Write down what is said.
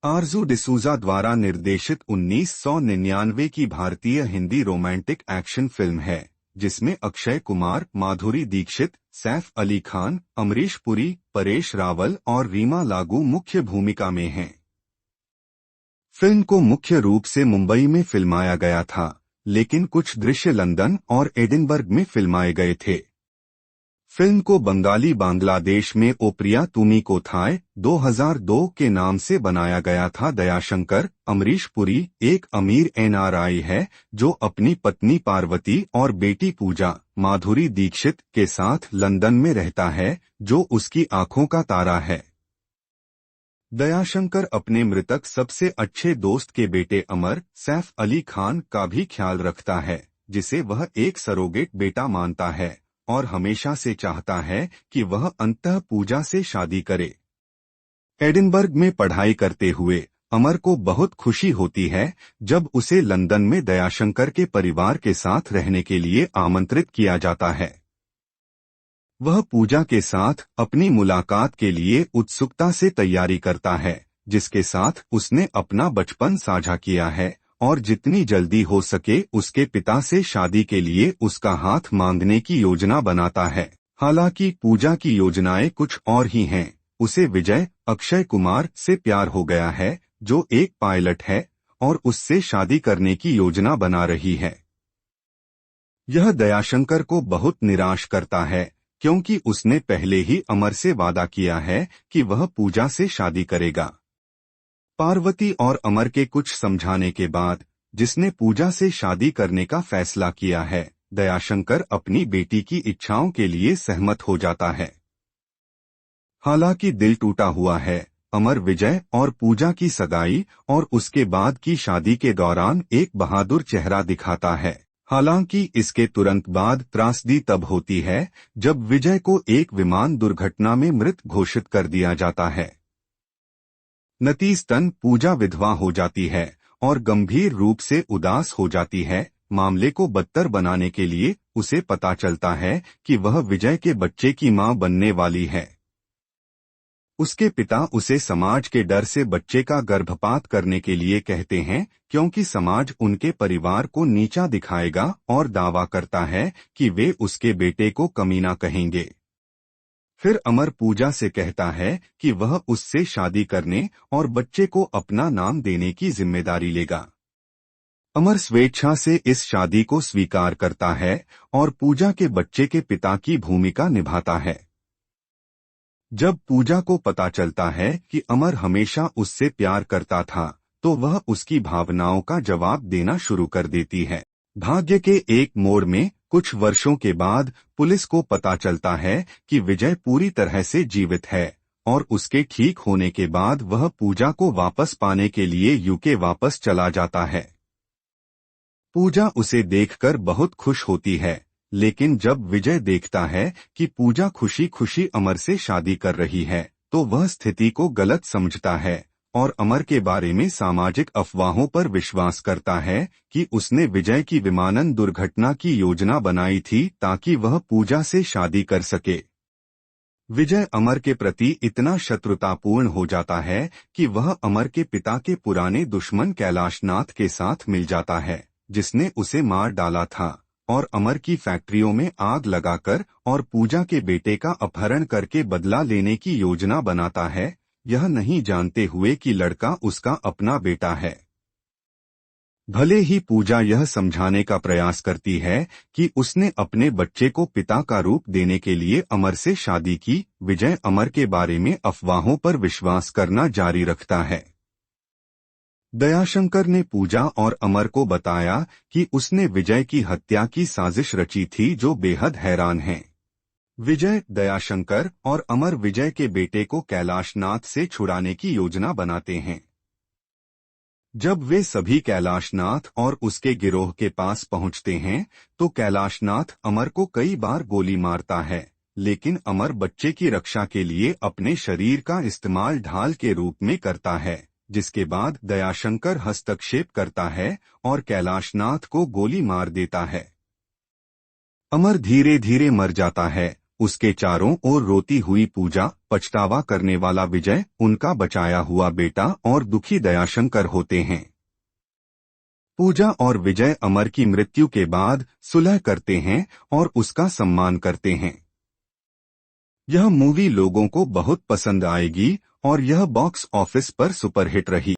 आरजू डिसूजा द्वारा निर्देशित 1999 की भारतीय हिंदी रोमांटिक एक्शन फिल्म है जिसमें अक्षय कुमार, माधुरी दीक्षित, सैफ अली खान, अमरीश पुरी, परेश रावल और रीमा लागू मुख्य भूमिका में हैं। फिल्म को मुख्य रूप से मुंबई में फिल्माया गया था, लेकिन कुछ दृश्य लंदन और एडिनबर्ग में फिल्माए गए थे। फिल्म को बंगाली बांग्लादेश में ओप्रिया तुमी कोथाय 2002 के नाम से बनाया गया था। दयाशंकर, अमरीश पुरी एक अमीर एनआरआई है जो अपनी पत्नी पार्वती और बेटी पूजा, माधुरी दीक्षित के साथ लंदन में रहता है, जो उसकी आंखों का तारा है। दयाशंकर अपने मृतक सबसे अच्छे दोस्त के बेटे अमर, सैफ अली खान का भी ख्याल रखता है, जिसे वह एक सरोगेट बेटा मानता है और हमेशा से चाहता है कि वह अंततः पूजा से शादी करे। एडिनबर्ग में पढ़ाई करते हुए अमर को बहुत खुशी होती है जब उसे लंदन में दयाशंकर के परिवार के साथ रहने के लिए आमंत्रित किया जाता है। वह पूजा के साथ अपनी मुलाकात के लिए उत्सुकता से तैयारी करता है, जिसके साथ उसने अपना बचपन साझा किया है और जितनी जल्दी हो सके उसके पिता से शादी के लिए उसका हाथ मांगने की योजना बनाता है। हालांकि पूजा की योजनाएं कुछ और ही हैं। उसे विजय, अक्षय कुमार से प्यार हो गया है, जो एक पायलट है और उससे शादी करने की योजना बना रही है। यह दयाशंकर को बहुत निराश करता है, क्योंकि उसने पहले ही अमर से वादा किया है कि वह पूजा से शादी करेगा। पार्वती और अमर के कुछ समझाने के बाद, जिसने पूजा से शादी करने का फैसला किया है, दयाशंकर अपनी बेटी की इच्छाओं के लिए सहमत हो जाता है। हालांकि दिल टूटा हुआ है। अमर विजय और पूजा की सगाई और उसके बाद की शादी के दौरान एक बहादुर चेहरा दिखाता है। हालांकि इसके तुरंत बाद त्रासदी तब होती है जब विजय को एक विमान दुर्घटना में मृत घोषित कर दिया जाता है। नतीजतन पूजा विधवा हो जाती है और गंभीर रूप से उदास हो जाती है। मामले को बदतर बनाने के लिए उसे पता चलता है कि वह विजय के बच्चे की मां बनने वाली है। उसके पिता उसे समाज के डर से बच्चे का गर्भपात करने के लिए कहते हैं, क्योंकि समाज उनके परिवार को नीचा दिखाएगा और दावा करता है कि वे उसके बेटे को कमीना कहेंगे। फिर अमर पूजा से कहता है कि वह उससे शादी करने और बच्चे को अपना नाम देने की जिम्मेदारी लेगा। अमर स्वेच्छा से इस शादी को स्वीकार करता है और पूजा के बच्चे के पिता की भूमिका निभाता है। जब पूजा को पता चलता है कि अमर हमेशा उससे प्यार करता था, तो वह उसकी भावनाओं का जवाब देना शुरू कर देती है। भाग्य के एक मोड़ में कुछ वर्षों के बाद पुलिस को पता चलता है कि विजय पूरी तरह से जीवित है और उसके ठीक होने के बाद वह पूजा को वापस पाने के लिए यूके वापस चला जाता है। पूजा उसे देखकर बहुत खुश होती है, लेकिन जब विजय देखता है कि पूजा खुशी खुशी अमर से शादी कर रही है, तो वह स्थिति को गलत समझता है और अमर के बारे में सामाजिक अफवाहों पर विश्वास करता है कि उसने विजय की विमानन दुर्घटना की योजना बनाई थी ताकि वह पूजा से शादी कर सके। विजय अमर के प्रति इतना शत्रुतापूर्ण हो जाता है कि वह अमर के पिता के पुराने दुश्मन कैलाशनाथ के साथ मिल जाता है, जिसने उसे मार डाला था, और अमर की फैक्ट्रियों में आग लगाकर और पूजा के बेटे का अपहरण करके बदला लेने की योजना बनाता है, यह नहीं जानते हुए कि लड़का उसका अपना बेटा है। भले ही पूजा यह समझाने का प्रयास करती है कि उसने अपने बच्चे को पिता का रूप देने के लिए अमर से शादी की, विजय अमर के बारे में अफवाहों पर विश्वास करना जारी रखता है। दयाशंकर ने पूजा और अमर को बताया कि उसने विजय की हत्या की साजिश रची थी, जो बेहद हैरान हैं। विजय, दयाशंकर और अमर विजय के बेटे को कैलाशनाथ से छुड़ाने की योजना बनाते हैं। जब वे सभी कैलाशनाथ और उसके गिरोह के पास पहुंचते हैं, तो कैलाशनाथ अमर को कई बार गोली मारता है, लेकिन अमर बच्चे की रक्षा के लिए अपने शरीर का इस्तेमाल ढाल के रूप में करता है, जिसके बाद दयाशंकर हस्तक्षेप करता है और कैलाशनाथ को गोली मार देता है। अमर धीरे धीरे मर जाता है। उसके चारों ओर रोती हुई पूजा, पछतावा करने वाला विजय, उनका बचाया हुआ बेटा और दुखी दयाशंकर होते हैं। पूजा और विजय अमर की मृत्यु के बाद सुलह करते हैं और उसका सम्मान करते हैं। यह मूवी लोगों को बहुत पसंद आएगी और यह बॉक्स ऑफिस पर सुपरहिट रही।